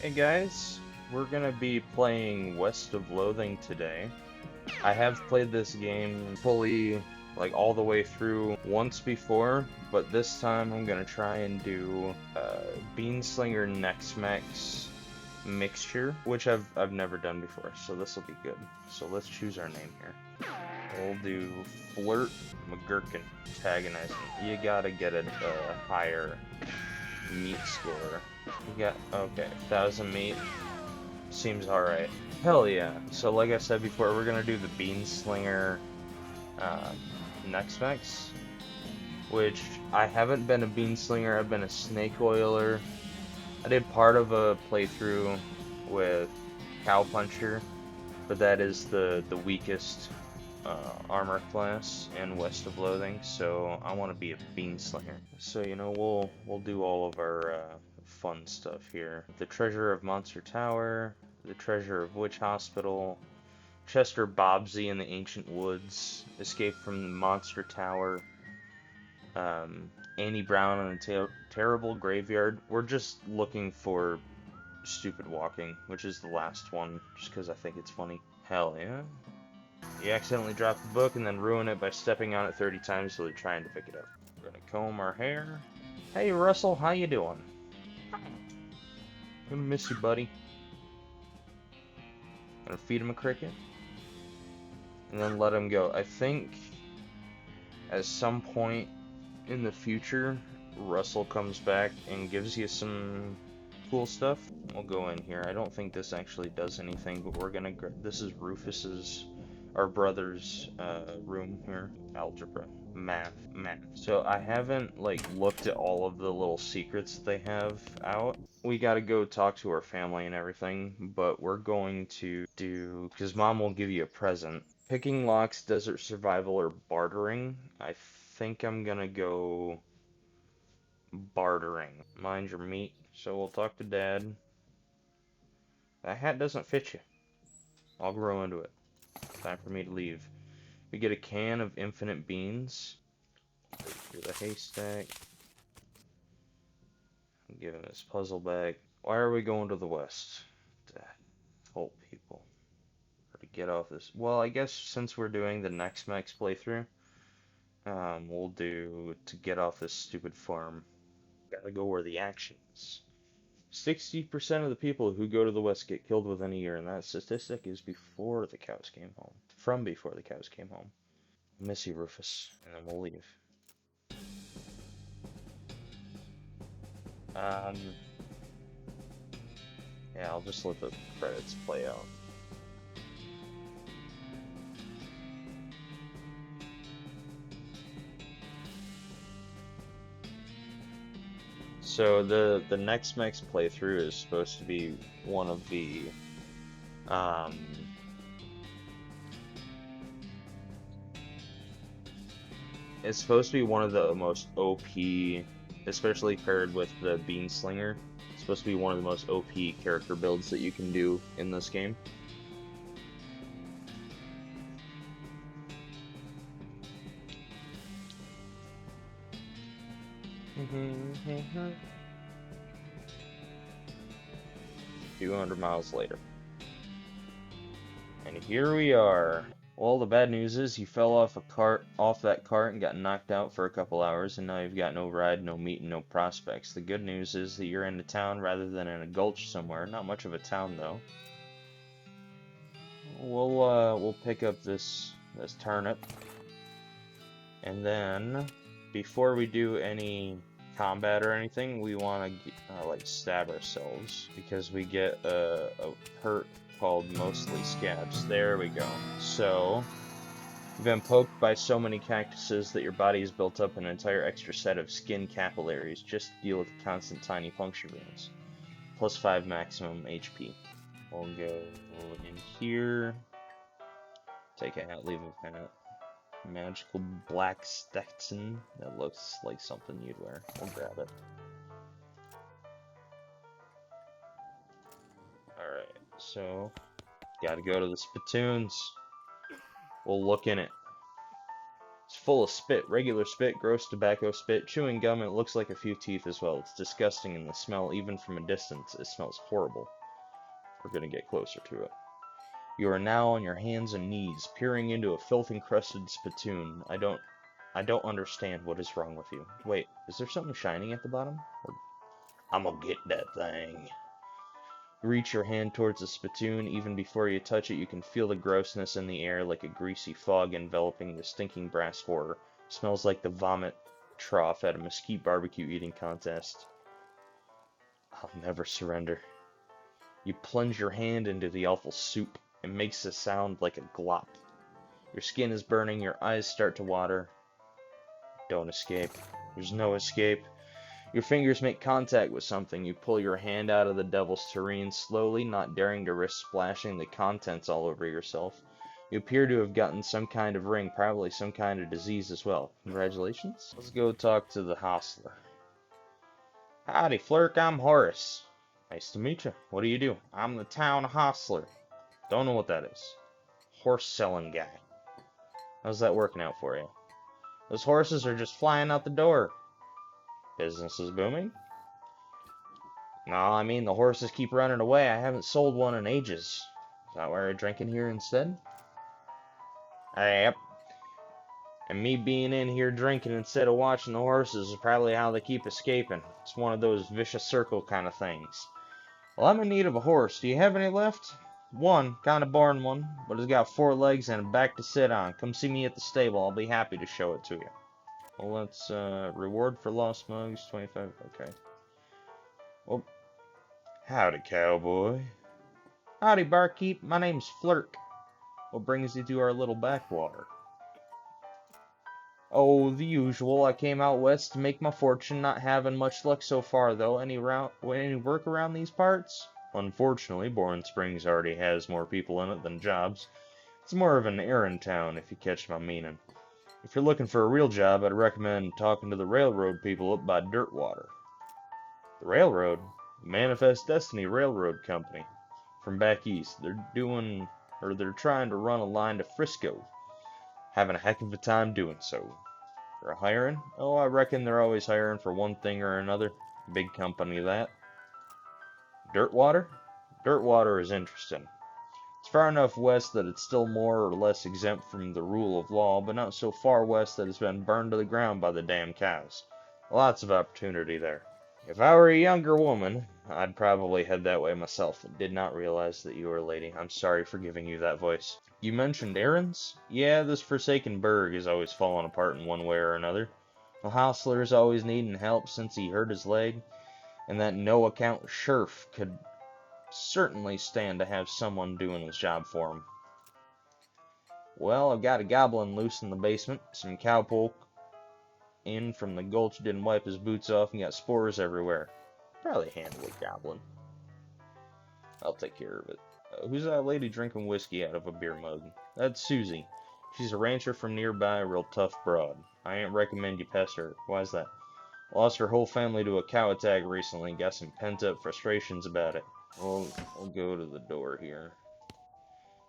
Hey guys, we're gonna be playing West of Loathing today. I have played this game fully, like all the way through once before, but this time I'm gonna try and do Beanslinger Next Max mixture, which I've never done before, so this will be good. So let's choose our name here. We'll do Flirt McGurkin, antagonizing. You gotta get a higher meat score. You got, okay, 1,000 meat. Seems alright. Hell yeah. So like I said before, we're gonna do the Bean Slinger um, next max, which I haven't been a Bean Slinger, I've been a Snake Oiler. I did part of a playthrough with Cow Puncher, but that is the weakest armor class in West of Loathing, so I want to be a Bean Slinger. So we'll do all of our fun stuff here. The Treasure of Monster Tower, the Treasure of Witch Hospital, Chester Bobbsey in the Ancient Woods, Escape from the Monster Tower, Annie Brown in the Terrible Graveyard. We're just looking for Stupid Walking, which is the last one, just because I think it's funny. Hell yeah. You accidentally drop the book and then ruin it by stepping on it 30 times while you're trying to pick it up. We're gonna comb our hair. Hey Russell, how you doing? Gonna miss you, buddy. Gonna feed him a cricket. And then let him go. I think at some point in the future, Russell comes back and gives you some cool stuff. We'll go in here. I don't think this actually does anything, but we're gonna. This is Rufus's, our brother's room here. Algebra, math. So I haven't like looked at all of the little secrets that they have out. We gotta go talk to our family and everything, but we're going to do, because Mom will give you a present. Picking locks, desert survival, or bartering. I think I'm gonna go bartering. Mind your meat. So we'll talk to Dad. That hat doesn't fit you. I'll grow into it. Time for me to leave. We get a can of infinite beans. Through the haystack. I'm giving this puzzle back. Why are we going to the west? To help people. Or to get off this. Well, I guess since we're doing the next max playthrough, we'll do to get off this stupid farm. Gotta go where the action is. 60% of the people who go to the West get killed within a year, and that statistic is before the cows came home. From before the cows came home. Miss you, Rufus, and then we'll leave. Um, yeah, I'll just let the credits play out. So the next max playthrough is supposed to be one of the um it's supposed to be one of the most OP, especially paired with the Bean Slinger. It's supposed to be one of the most OP character builds that you can do in this game. Mm-hmm. 200 miles later. And here we are. Well, the bad news is you fell off that cart and got knocked out for a couple hours, and now you've got no ride, no meat, and no prospects. The good news is that you're in a town rather than in a gulch somewhere. Not much of a town though. We'll pick up this turnip, and then before we do any combat or anything, we want to like stab ourselves because we get a hurt called mostly scabs. There we go. So you've been poked by so many cactuses that your body has built up an entire extra set of skin capillaries just to deal with the constant tiny puncture wounds. Plus 5 maximum HP. We'll go in here. Take a hat, leave a hat. Magical black Stetson. That looks like something you'd wear. We'll grab it. Alright, so gotta go to the spittoons. We'll look in it. It's full of spit, regular spit, gross tobacco spit, chewing gum, and it looks like a few teeth as well. It's disgusting, and the smell, even from a distance, it smells horrible. We're gonna get closer to it. You are now on your hands and knees, peering into a filth-encrusted spittoon. I don't understand what is wrong with you. Wait, is there something shining at the bottom? I'm gonna get that thing. Reach your hand towards the spittoon. Even before you touch it, you can feel the grossness in the air, like a greasy fog enveloping the stinking brass horror. Smells like the vomit trough at a mesquite barbecue eating contest. I'll never surrender. You plunge your hand into the awful soup. It makes a sound like a glop. Your skin is burning, your eyes start to water. Don't escape. There's no escape. Your fingers make contact with something. You pull your hand out of the devil's tureen slowly, not daring to risk splashing the contents all over yourself. You appear to have gotten some kind of ring, probably some kind of disease as well. Congratulations. Let's go talk to the hostler. Howdy, Flirk, I'm Horace. Nice to meet you. What do you do? I'm the town hostler. Don't know what that is. Horse selling guy. How's that working out for you? Those horses are just flying out the door. Business is booming? No, I mean the horses keep running away. I haven't sold one in ages. Is that why you're drinking here instead? Yep. And me being in here drinking instead of watching the horses is probably how they keep escaping. It's one of those vicious circle kind of things. Well, I'm in need of a horse. Do you have any left? One, kind of boring one, but it's got 4 legs and a back to sit on. Come see me at the stable. I'll be happy to show it to you. Well, let's, reward for lost mugs, 25, okay. Well, howdy, cowboy. Howdy, barkeep. My name's Flirk. What brings you to our little backwater? Oh, the usual. I came out west to make my fortune, not having much luck so far, though. Any work around these parts? Unfortunately, Bourne Springs already has more people in it than jobs. It's more of an errand town, if you catch my meaning. If you're looking for a real job, I'd recommend talking to the railroad people up by Dirtwater. The railroad? Manifest Destiny Railroad Company. From back east. They're trying to run a line to Frisco. Having a heck of a time doing so. They're hiring? Oh, I reckon they're always hiring for one thing or another. Big company that. Dirtwater? Dirtwater is interesting. It's far enough west that it's still more or less exempt from the rule of law, but not so far west that it's been burned to the ground by the damn cows. Lots of opportunity there. If I were a younger woman, I'd probably head that way myself. I did not realize that you were a lady. I'm sorry for giving you that voice. You mentioned errands? Yeah, this forsaken burg is always falling apart in one way or another. The hostler's always needing help since he hurt his leg, and that no-account sheriff could certainly stand to have someone doing his job for him. Well, I've got a goblin loose in the basement. Some cowpoke in from the gulch didn't wipe his boots off and got spores everywhere. Probably handle a goblin. I'll take care of it. Who's that lady drinking whiskey out of a beer mug? That's Susie. She's a rancher from nearby, a real tough broad. I ain't recommend you pest her. Why's that? Lost her whole family to a cow attack recently and got some pent-up frustrations about it. We'll go to the door here.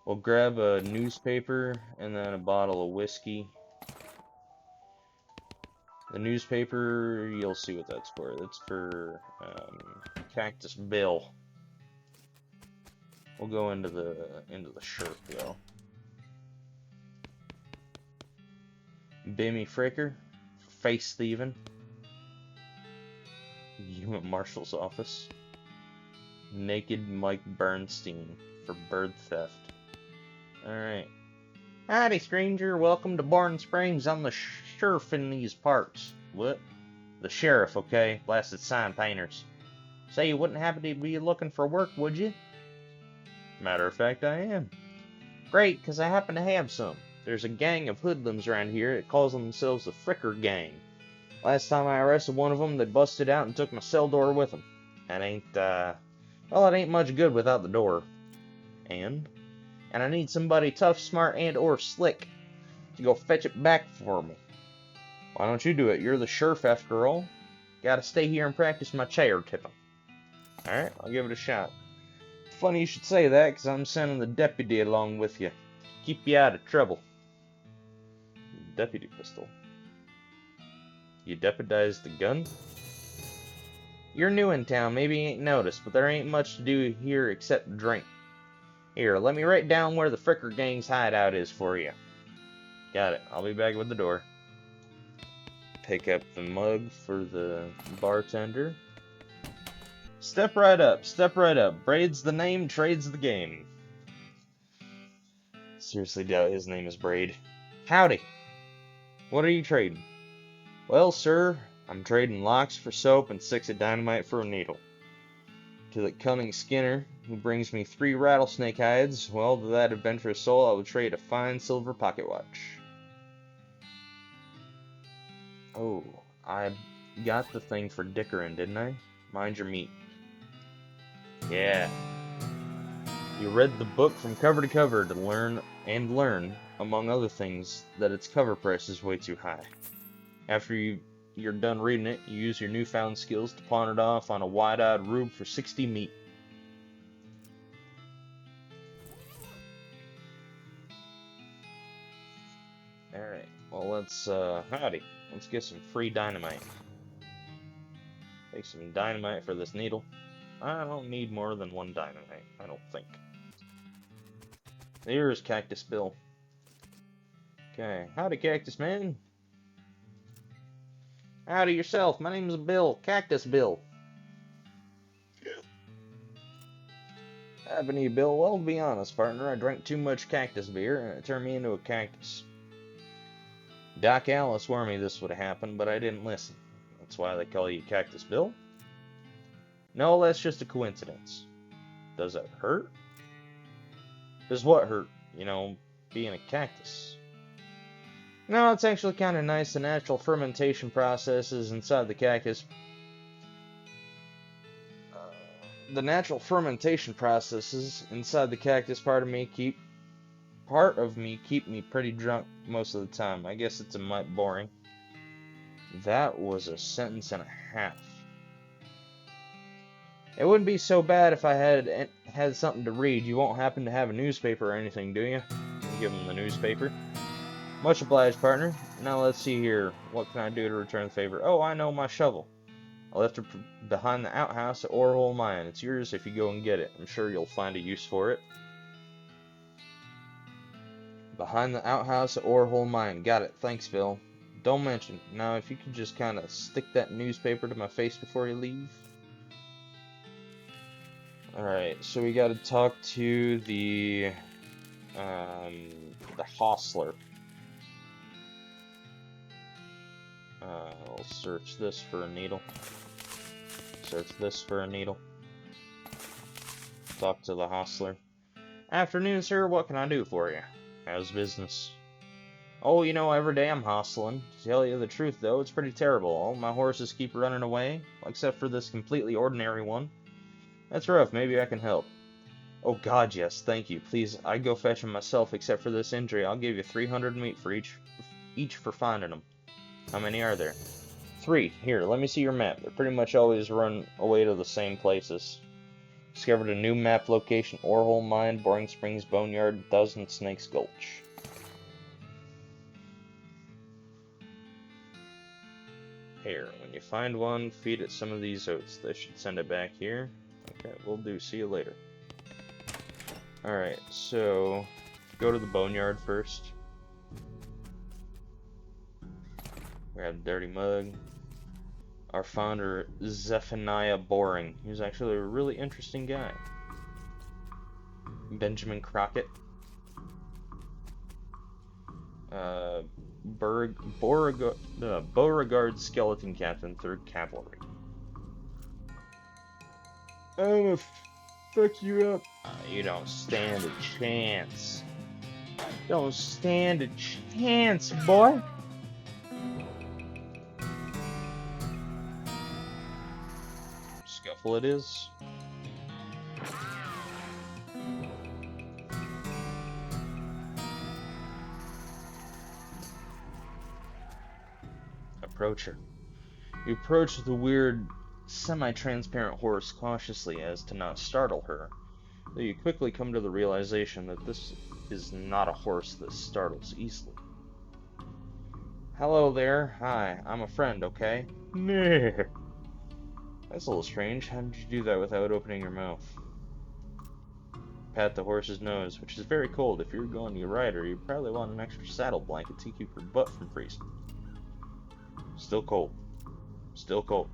We'll grab a newspaper and then a bottle of whiskey. The newspaper, you'll see what that's for. That's for Cactus Bill. We'll go into the shirt though. Bimmy Fricker, face thieving. Human Marshal's office. Naked Mike Bernstein for bird theft. Alright. Howdy, stranger. Welcome to Bourne Springs. I'm the sheriff in these parts. What? The sheriff, okay. Blasted sign painters. Say you wouldn't happen to be looking for work, would you? Matter of fact, I am. Great, because I happen to have some. There's a gang of hoodlums around here that calls themselves the Fricker Gang. Last time I arrested one of them, they busted out and took my cell door with them. That ain't, well, it ain't much good without the door. And I need somebody tough, smart, and or slick to go fetch it back for me. Why don't you do it? You're the sheriff after all. Gotta stay here and practice my chair tipping. Alright, I'll give it a shot. Funny you should say that, because I'm sending the deputy along with you. Keep you out of trouble. Deputy pistol. You deputized the gun? You're new in town, maybe you ain't noticed, but there ain't much to do here except drink. Here, let me write down where the Fricker Gang's hideout is for you. Got it. I'll be back with the door. Pick up the mug for the bartender. Step right up, step right up. Braid's the name, trade's the game. Seriously doubt his name is Braid. Howdy. What are you trading? Well, sir, I'm trading locks for soap and sticks of dynamite for a needle. To the cunning Skinner, who brings me 3 rattlesnake hides, well, to that adventurous soul I would trade a fine silver pocket watch. Oh, I got the thing for dickering, didn't I? Mind your meat. Yeah. You read the book from cover to cover to learn, among other things, that its cover price is way too high. After you're done reading it, you use your newfound skills to pawn it off on a wide-eyed rube for 60 meat. Alright, well howdy. Let's get some free dynamite. Take some dynamite for this needle. I don't need more than 1 dynamite, I don't think. Here's Cactus Bill. Okay, howdy Cactus Man. Howdy yourself, my name's Bill, Cactus Bill. Happened to you, Bill? Well, to be honest, partner, I drank too much cactus beer and it turned me into a cactus. Doc Alice warned me this would happen, but I didn't listen. That's why they call you Cactus Bill? No, that's just a coincidence. Does that hurt? Does what hurt? You know, being a cactus. No, it's actually kind of nice. The natural fermentation processes inside the cactus. The natural fermentation processes inside the cactus part of me keep me pretty drunk most of the time. I guess it's a mite boring. That was a sentence and a half. It wouldn't be so bad if I had something to read. You won't happen to have a newspaper or anything, do you? Give him the newspaper. Much obliged, partner. Now let's see here. What can I do to return the favor? Oh, I know, my shovel. I left it behind the outhouse at Orehole Mine. It's yours if you go and get it. I'm sure you'll find a use for it. Behind the outhouse at Orehole Mine. Got it. Thanks, Bill. Don't mention. Now, if you could just kind of stick that newspaper to my face before you leave. Alright, so we gotta talk to the hostler. I'll search this for a needle. Search this for a needle. Talk to the hostler. Afternoon, sir. What can I do for you? How's business? Oh, you know, every day I'm hostling. To tell you the truth, though, it's pretty terrible. All my horses keep running away, except for this completely ordinary one. That's rough. Maybe I can help. Oh, God, yes. Thank you. Please, I'd go fetch him myself, except for this injury. I'll give you 300 meat for each for finding them. How many are there? 3. Here, let me see your map. They pretty much always run away to the same places. Discovered a new map location. Orehole Mine, Boring Springs, Boneyard, Dozen Snakes Gulch. Here, when you find one, feed it some of these oats. They should send it back here. Okay, will do. See you later. Alright, so go to the boneyard first. Grab a dirty mug. Our founder, Zephaniah Boring. He was actually a really interesting guy. Benjamin Crockett. Beauregard Skeleton Captain, 3rd Cavalry. I'm gonna fuck you up. You don't stand a chance. Don't stand a chance, boy. Scuffle it is. Approach her. You approach the weird, semi-transparent horse cautiously as to not startle her, though you quickly come to the realization that this is not a horse that startles easily. Hello there. Hi, I'm a friend, okay? Nah. That's a little strange. How did you do that without opening your mouth? Pat the horse's nose, which is very cold. If you're going to your rider, you probably want an extra saddle blanket to keep your butt from freezing. Still cold. Still cold.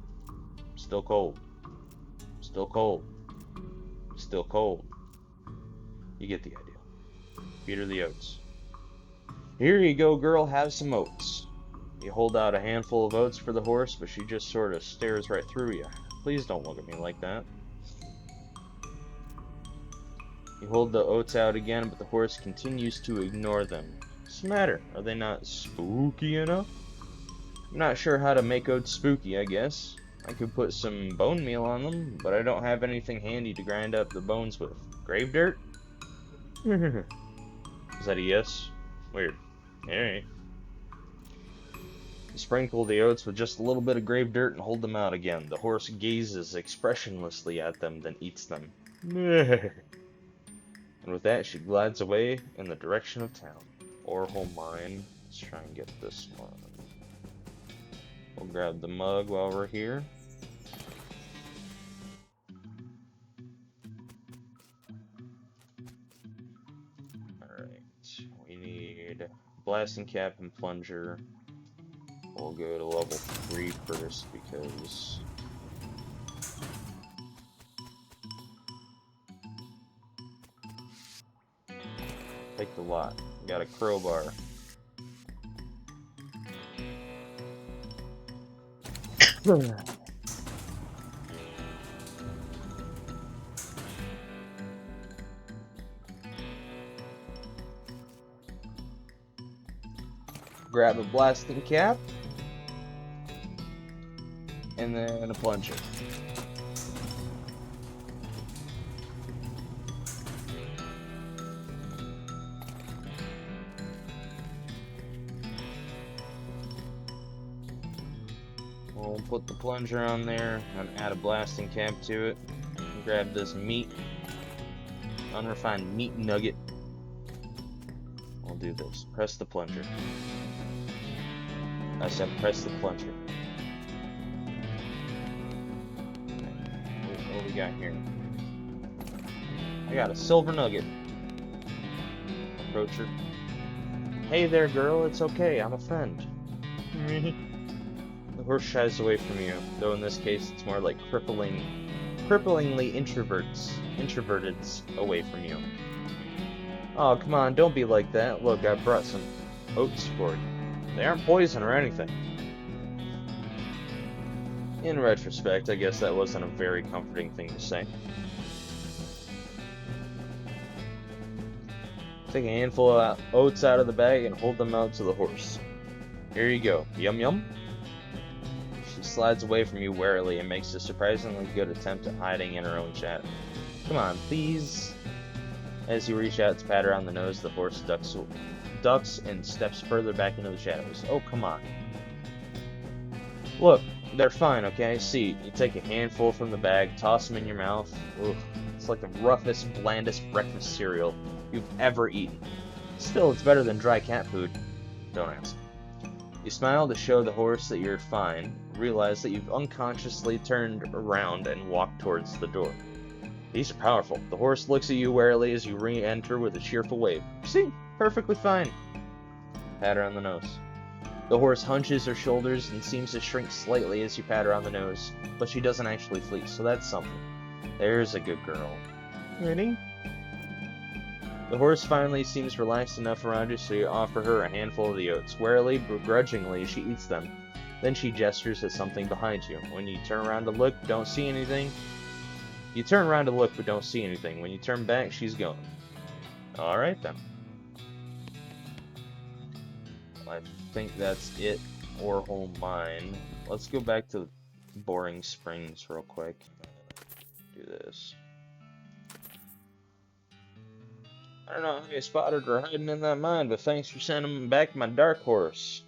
Still cold. Still cold. Still cold. You get the idea. Feed her the oats. Here you go, girl. Have some oats. You hold out a handful of oats for the horse, but she just sort of stares right through you. Please don't look at me like that. You hold the oats out again, but the horse continues to ignore them. What's the matter? Are they not spooky enough? I'm not sure how to make oats spooky, I guess. I could put some bone meal on them, but I don't have anything handy to grind up the bones with. Grave dirt? Is that a yes? Weird. Alright. You sprinkle the oats with just a little bit of grave dirt and hold them out again. The horse gazes expressionlessly at them, then eats them. And with that, she glides away in the direction of town. Orhole mine. Let's try and get this one. We'll grab the mug while we're here. Alright, we need blasting cap and plunger. We'll go to level 3 first because take the lot. Got a crowbar. Grab a blasting cap and then a plunger. We'll put the plunger on there and add a blasting cap to it. Grab this meat, unrefined meat nugget. We'll do this. Press the plunger. I said press the plunger. What we got here? I got a silver nugget. Approach her. Hey there, girl. It's okay. I'm a friend. The horse shies away from you, though in this case it's more like cripplingly introverted away from you. Oh, come on, don't be like that. Look, I brought some oats for you. They aren't poison or anything. In retrospect, I guess that wasn't a very comforting thing to say. Take a handful of oats out of the bag and hold them out to the horse. Here you go. Yum yum. She slides away from you warily and makes a surprisingly good attempt at hiding in her own shadow. Come on, please. As you reach out to pat her on the nose, the horse ducks and steps further back into the shadows. Oh, come on. Look, they're fine, okay? See, you take a handful from the bag, toss them in your mouth. Ugh, it's like the roughest, blandest breakfast cereal you've ever eaten. Still, it's better than dry cat food. Don't ask. You smile to show the horse that you're fine, realize that you've unconsciously turned around and walked towards the door. These are powerful. The horse looks at you warily as you re-enter with a cheerful wave. See? Perfectly fine. Pat her on the nose. The horse hunches her shoulders and seems to shrink slightly as you pat her on the nose, but she doesn't actually flee, so that's something. There's a good girl. Ready? The horse finally seems relaxed enough around you, so you offer her a handful of the oats. Warily, begrudgingly, she eats them. Then she gestures at something behind you. When you turn around to look, don't see anything. You turn around to look, but don't see anything. When you turn back, she's gone. Alright then. I think that's it. Orhole mine. Let's go back to Boring Springs real quick. Do this. I don't know how you spotted her hiding in that mine, but thanks for sending back my dark horse.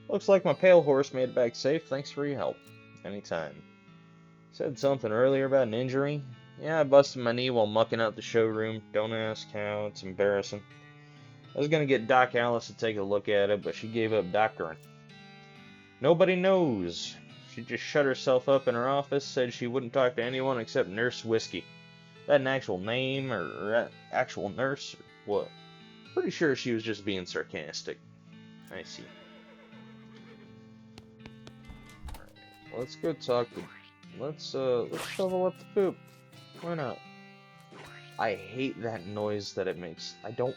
Looks like my pale horse made it back safe. Thanks for your help. Anytime. Said something earlier about an injury. Yeah, I busted my knee while mucking out the showroom. Don't ask how. It's embarrassing. I was gonna get Doc Alice to take a look at it, but she gave up doctoring. Nobody knows. She just shut herself up in her office, said she wouldn't talk to anyone except Nurse Whiskey. Is that an actual name, or actual nurse, or what? Pretty sure she was just being sarcastic. I see. Alright, let's go talk to... Let's shovel up the poop. Why not? I hate that noise that it makes. I don't...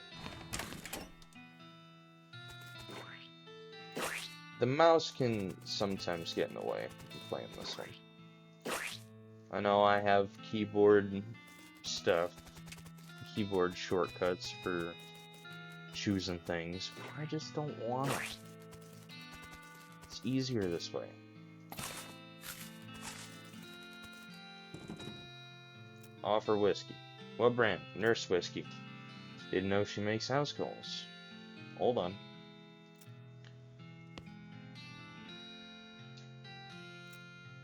The mouse can sometimes get in the way of playing this one. I know I have keyboard stuff, keyboard shortcuts for choosing things, but I just don't want it. It's easier this way. Offer whiskey. What brand? Nurse Whiskey. Didn't know she makes house calls. Hold on.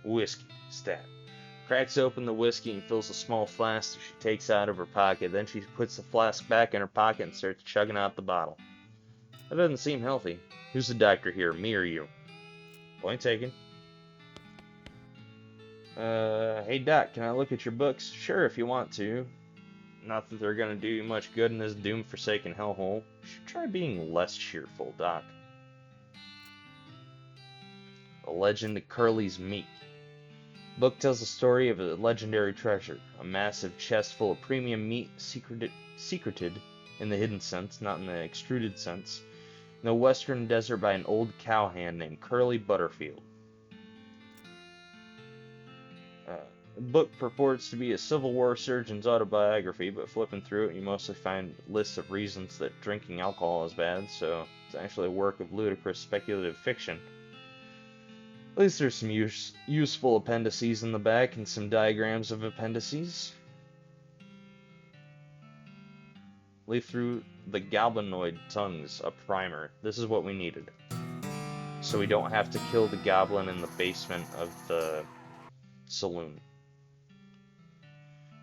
Whiskey. Stat. Cracks open the whiskey and fills a small flask that she takes out of her pocket. Then she puts the flask back in her pocket and starts chugging out the bottle. That doesn't seem healthy. Who's the doctor here, me or you? Point taken. Hey Doc, can I look at your books? Sure, if you want to. Not that they're gonna do you much good in this doom-forsaken hellhole. You should try being less cheerful, Doc. The Legend of Curly's Meat. Book tells the story of a legendary treasure, a massive chest full of premium meat secreted in the hidden sense, not in the extruded sense, in the western desert by an old cowhand named Curly Butterfield. The book purports to be a Civil War surgeon's autobiography, but flipping through it, you mostly find lists of reasons that drinking alcohol is bad, so it's actually a work of ludicrous speculative fiction. At least there's some useful appendices in the back and some diagrams of appendices. Leaf through the goblinoid tongues, a primer. This is what we needed. So we don't have to kill the goblin in the basement of the saloon.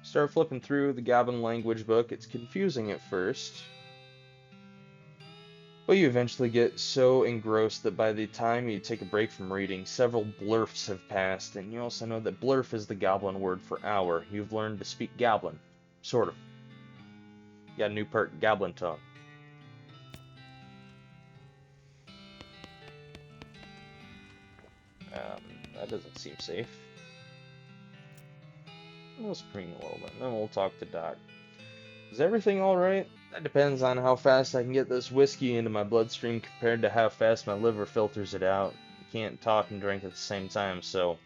Start flipping through the goblin language book. It's confusing at first, but you eventually get so engrossed that by the time you take a break from reading, several blurfs have passed, and you also know that blurf is the goblin word for hour. You've learned to speak goblin. Sort of. You got a new perk, goblin tongue. That doesn't seem safe. We'll screen a little bit, and then we'll talk to Doc. Is everything alright? That depends on how fast I can get this whiskey into my bloodstream compared to how fast my liver filters it out. You can't talk and drink at the same time, so...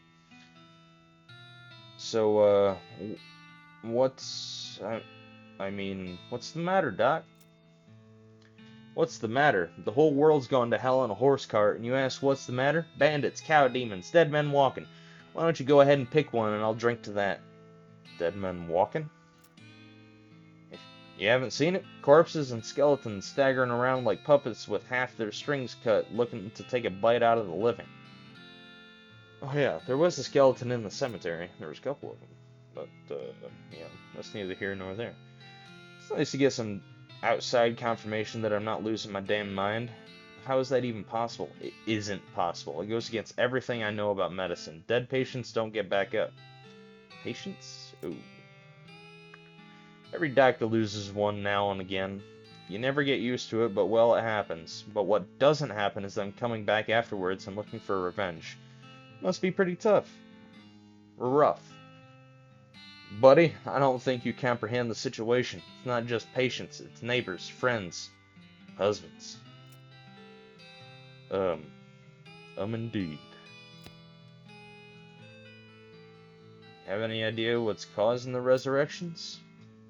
what's... what's the matter, Doc? What's the matter? The whole world's gone to hell in a horse cart, and you ask what's the matter? Bandits, cow demons, dead men walking. Why don't you go ahead and pick one, and I'll drink to that. Dead men walking? You haven't seen it? Corpses and skeletons staggering around like puppets with half their strings cut, looking to take a bite out of the living. Oh yeah, there was a skeleton in the cemetery. There was a couple of them. But, yeah, that's neither here nor there. It's nice to get some outside confirmation that I'm not losing my damn mind. How is that even possible? It isn't possible. It goes against everything I know about medicine. Dead patients don't get back up. Patients? Ooh. Every doctor loses one now and again. You never get used to it, but well, it happens. But what doesn't happen is them coming back afterwards and looking for revenge. Must be pretty tough. Rough. Buddy, I don't think you comprehend the situation. It's not just patients, it's neighbors, friends, husbands. Indeed. Have any idea what's causing the resurrections?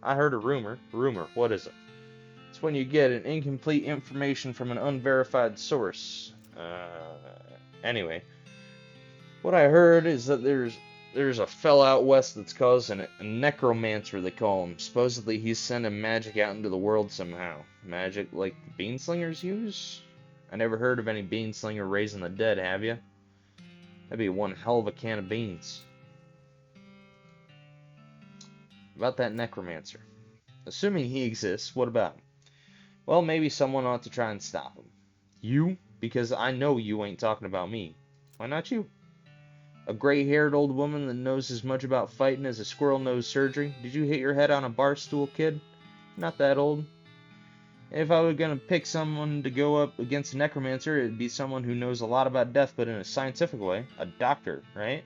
I heard a rumor. Rumor, what is it? It's when you get an incomplete information from an unverified source. Anyway. What I heard is that there's a fella out west that's causing it. A necromancer, they call him. Supposedly he's sending magic out into the world somehow. Magic like the beanslingers use? I never heard of any beanslinger raising the dead, have you? That'd be one hell of a can of beans. About that necromancer. Assuming he exists, what about him? Well, maybe someone ought to try and stop him. You? Because I know you ain't talking about me. Why not you? A gray-haired old woman that knows as much about fighting as a squirrel knows surgery? Did you hit your head on a bar stool, kid? Not that old. If I were gonna pick someone to go up against a necromancer, it'd be someone who knows a lot about death, but in a scientific way. A doctor, right?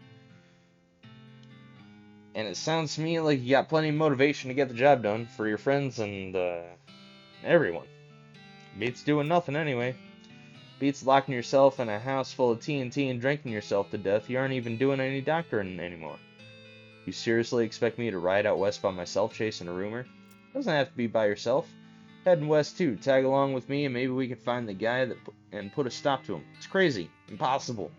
And it sounds to me like you got plenty of motivation to get the job done for your friends and everyone. Beats doing nothing anyway. Beats locking yourself in a house full of TNT and drinking yourself to death. You aren't even doing any doctoring anymore. You seriously expect me to ride out west by myself chasing a rumor? Doesn't have to be by yourself. Heading west too. Tag along with me and maybe we can find the guy and put a stop to him. It's crazy. Impossible.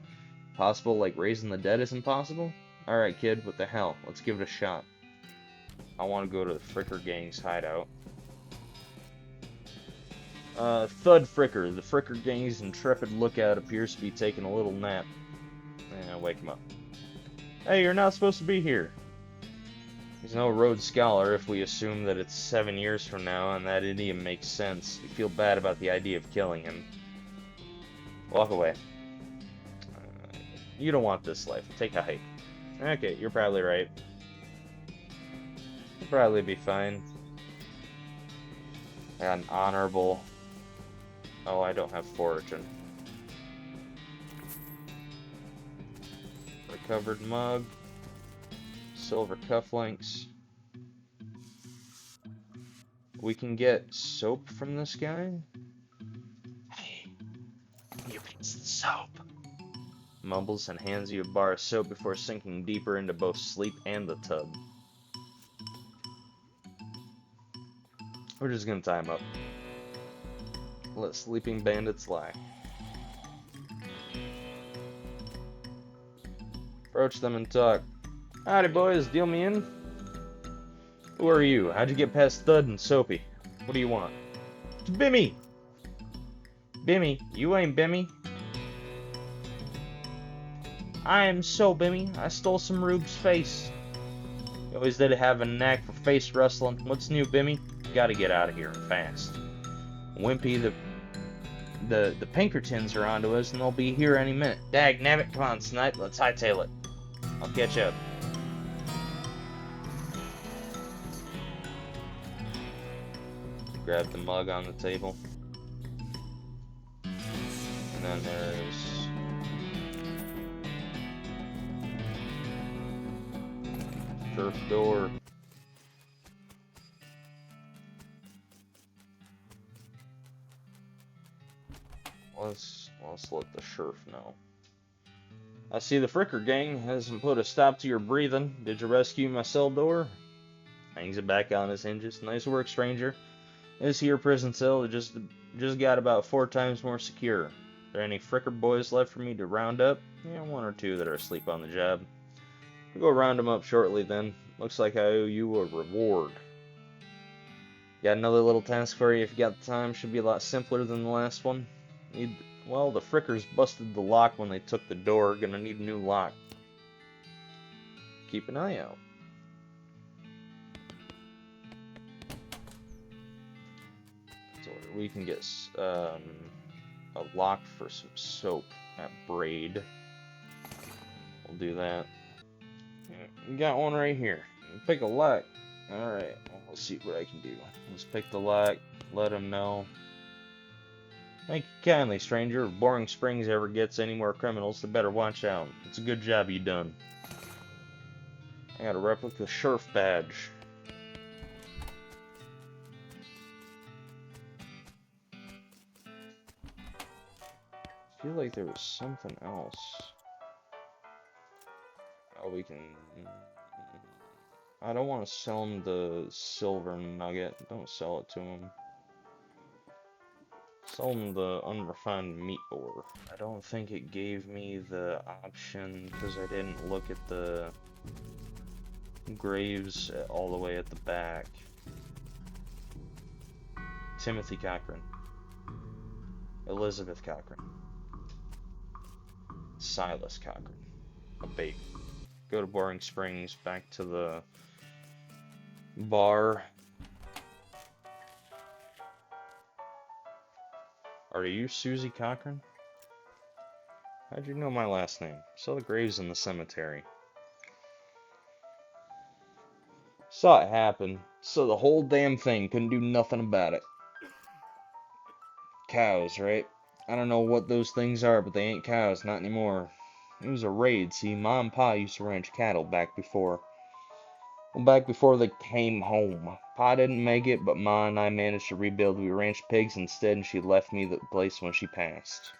Possible like raising the dead is impossible? Alright kid, what the hell? Let's give it a shot. I want to go to the Fricker Gang's hideout. Thud Fricker. The Fricker Gang's intrepid lookout appears to be taking a little nap. Wake him up. Hey, you're not supposed to be here. He's no Rhodes Scholar if we assume that it's 7 years from now, and that idiom makes sense. You feel bad about the idea of killing him. Walk away. You don't want this life. Take a hike. Okay, you're probably right. You'll probably be fine. I got an honorable... Oh, I don't have fortune. Recovered mug. Silver cufflinks. We can get soap from this guy? Hey, you piece of soap. Mumbles and hands you a bar of soap before sinking deeper into both sleep and the tub. We're just gonna tie him up. Let sleeping bandits lie. Approach them and talk. Howdy boys, deal me in? Who are you? How'd you get past Thud and Soapy? What do you want? It's Bimmy! Bimmy? You ain't Bimmy. I am so Bimmy. I stole some Rube's face. You always did have a knack for face rustling. What's new, Bimmy? Gotta get out of here fast. Wimpy, the Pinkertons are onto us and they'll be here any minute. Dag nabbit, come on, Snipe, let's hightail it. I'll catch up. Grab the mug on the table. And then there's... Turf door. Let's let the sheriff know. I see the Fricker gang hasn't put a stop to your breathing. Did you rescue my cell door? Hangs it back on his hinges. Nice work, stranger. This here prison cell it just got about 4 times more secure. Are there any Fricker boys left for me to round up? Yeah, 1 or 2 that are asleep on the job. We'll go round them up shortly then. Looks like I owe you a reward. Got another little task for you if you got the time. Should be a lot simpler than the last one. Well, the Frickers busted the lock when they took the door. Gonna need a new lock. Keep an eye out. So we can get a lock for some soap at Braid. We'll do that. We got one right here. Pick a lock. Alright, we'll see what I can do. Let's pick the lock. Let him know. Thank you kindly, stranger. If Boring Springs ever gets any more criminals, they better watch out. It's a good job you done. I got a replica sheriff badge. I feel like there was something else. Oh, we can... I don't want to sell him the silver nugget. Don't sell it to him. Sell him the unrefined meat ore. I don't think it gave me the option because I didn't look at the graves all the way at the back. Timothy Cochran. Elizabeth Cochran. Silas Cochran. A baby. Go to Boring Springs, back to the bar. Are you Susie Cochran? How'd you know my last name? Saw the graves in the cemetery. Saw it happen. So the whole damn thing, couldn't do nothing about it. Cows, right? I don't know what those things are, but they ain't cows, not anymore. It was a raid, see, Ma and Pa used to ranch cattle back before they came home. Pa didn't make it, but Ma and I managed to rebuild. We ranched pigs instead, and she left me the place when she passed.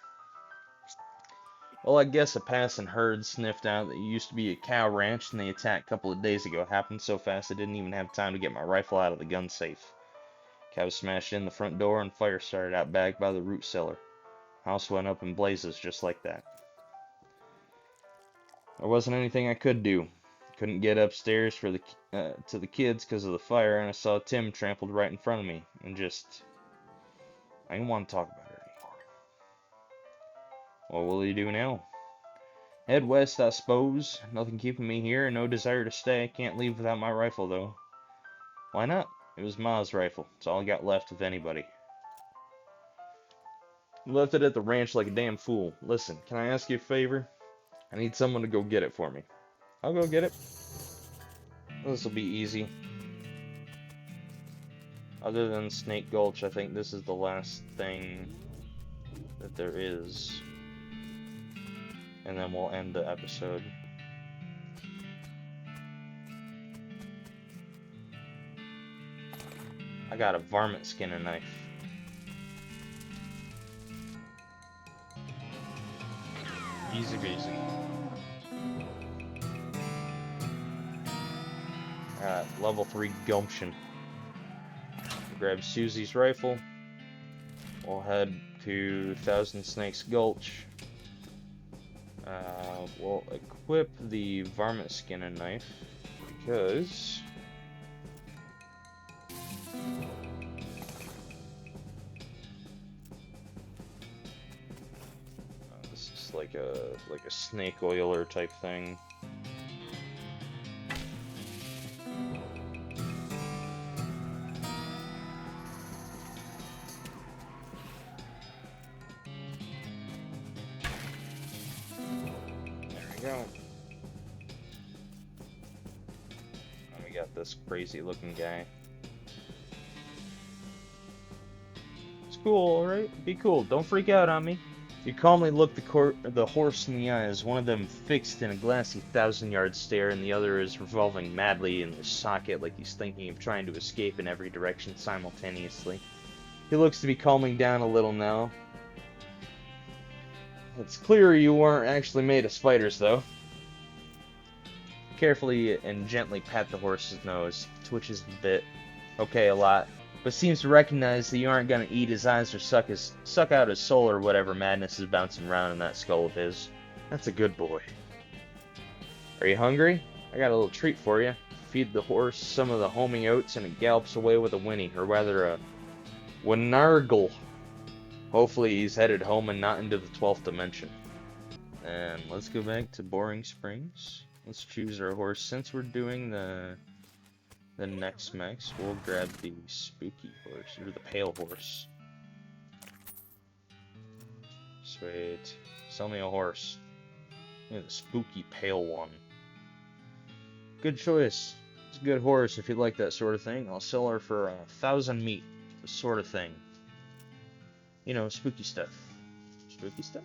Well, I guess a passing herd sniffed out that it used to be a cow ranch, and the attack a couple of days ago happened so fast I didn't even have time to get my rifle out of the gun safe. Cows smashed in the front door, and fire started out back by the root cellar. House went up in blazes just like that. There wasn't anything I could do. Couldn't get upstairs to the kids because of the fire, and I saw Tim trampled right in front of me, and I didn't want to talk about it anymore. What will you do now? Head west, I suppose. Nothing keeping me here, and no desire to stay. I can't leave without my rifle, though. Why not? It was Ma's rifle. It's all I got left of anybody. Left it at the ranch like a damn fool. Listen, can I ask you a favor? I need someone to go get it for me. I'll go get it. This'll be easy. Other than Snake Gulch, I think this is the last thing that there is. And then we'll end the episode. I got a varmint skin and knife. Easy peasy. Level 3 gumption. Grab Susie's rifle. We'll head to Thousand Snakes Gulch. We'll equip the varmint skin and knife because this is like a snake oiler type thing. Go. And we got this crazy looking guy. It's cool, alright? Be cool. Don't freak out on me. You calmly look the horse in the eyes, one of them fixed in a glassy 1,000-yard stare, and the other is revolving madly in his socket like he's thinking of trying to escape in every direction simultaneously. He looks to be calming down a little now. It's clear you weren't actually made of spiders, though. Carefully and gently pat the horse's nose. Twitches a bit. Okay, a lot. But seems to recognize that you aren't gonna eat his eyes or suck out his soul or whatever madness is bouncing around in that skull of his. That's a good boy. Are you hungry? I got a little treat for you. Feed the horse some of the homing oats and it gallops away with a whinny, or rather a whinargle. Hopefully he's headed home and not into the 12th dimension. And let's go back to Boring Springs. Let's choose our horse. Since we're doing the next max, we'll grab the spooky horse, or the pale horse. Sweet. Sell me a horse. Yeah, the spooky pale one. Good choice. It's a good horse if you like that sort of thing. I'll sell her for 1,000 meat. This sort of thing. You know, spooky stuff. Spooky stuff?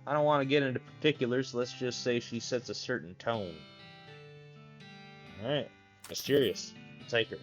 I don't want to get into particulars. Let's just say she sets a certain tone. Alright. Mysterious. Take her.